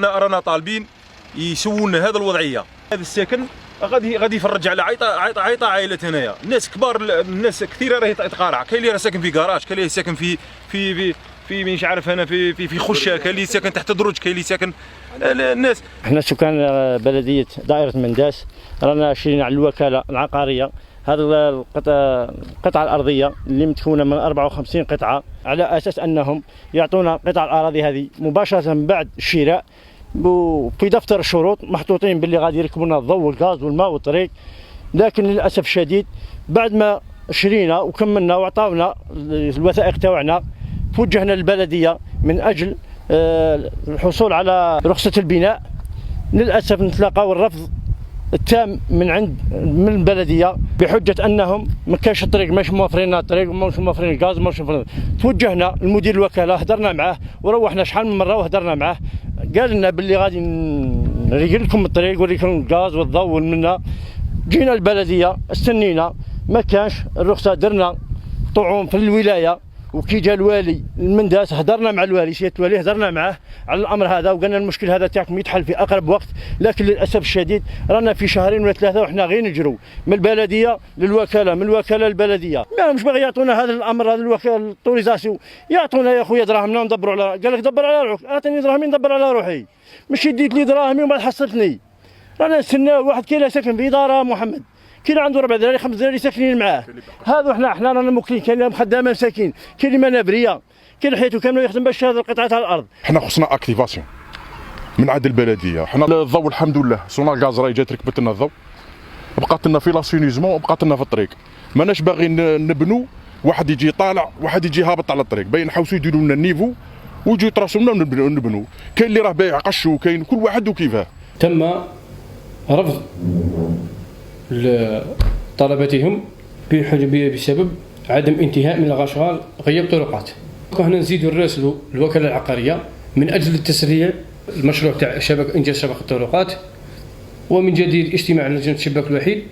رانا طالبين يسوون هذا الوضعيه. هذا الساكن غادي يفرج على عيطه عائله هنايا. الناس كبار، الناس كثيره راهي تقارع. كاين اللي راه ساكن في كراج، كاين اللي ساكن في مش عارف انا في خشه، كاين اللي ساكن تحت الدرج، كاين اللي ساكن الناس. احنا سكان بلديه دائره منداس رانا شرينا على الوكاله العقاريه هذه القطعه الارضيه اللي متكونه من 54 قطعه، على اساس انهم يعطونا قطع الاراضي هذه مباشره بعد الشراء، وفي دفتر الشروط محطوطين باللي غادي يركبوا لنا الضوء والغاز والماء والطريق. لكن للاسف الشديد بعد ما شرينا وكملنا وعطاونا الوثائق تاعنا، توجهنا للبلديه من اجل الحصول على رخصه البناء. للاسف نتلاقاو الرفض التام من البلديه بحجه انهم ما كاش الطريق، ماش موفرين لنا الطريق وماش موفرين الغاز وماش موفرين. توجهنا لمدير الوكاله، هدرنا معاه وروحنا شحال من مره وهدرنا معاه، قال لنا باللي غادي نريق لكم الطريق ونريق لكم الغاز والضوء والمنه. جينا البلديه استنينا ما كانش الرخصه، درنا طعوم في الولايه، وكي جا الوالي المنداس هدرنا مع الوالي، سياده الوالي هدرنا معاه على الامر هذا وقلنا المشكل هذا تاعكم يتحل في اقرب وقت. لكن للاسف الشديد رانا في شهرين ولا ثلاثه وحنا غير نجروا من البلديه للوكاله، من الوكاله للبلديه. ما مش باغي يعطونا هذا الامر، هذا الوكاله الطوريزاسيون. يعطونا يا خويا دراهمنا وندبروا على، قال لك دبر على روحك، اعطيني دراهمي ندبر على روحي، مش يديك لي دراهمي وما حصلتني. رانا نستنى واحد كاين ساكن في دار محمد، كاين عنده 4 دراري 5 دراري ساكنين معاه، هذو احنا رانا موكلين. كاين اللي خدامه مساكين، كاين اللي منابريه، كاين حياته كامله يخدم باش هذه القطعه تاع الارض. احنا خصنا اكتيفاسيون من عند البلديه. احنا الضوء الحمد لله سونا غاز راهي جات ركبت لنا الضوء، بقات لنا في لاسينيزمون وبقات لنا في الطريق. ماناش باغيين نبنوا واحد يجي طالع واحد يجي هابط على الطريق، باين حوسوا يديروا لنا النيفو ويجوا يتراسوا لنا ونبنوا. كاين اللي راه بايع قش وكاين كل واحد وكيفاه. تم رفض طلباتهم بسبب عدم انتهاء من الاشغال غياب طرقات. هنا نزيدوا نراسلوا الوكاله العقاريه من اجل التسريع المشروع تاع انجاز شبكه الطرقات، ومن جديد اجتماع لجنه الشباك الوحيد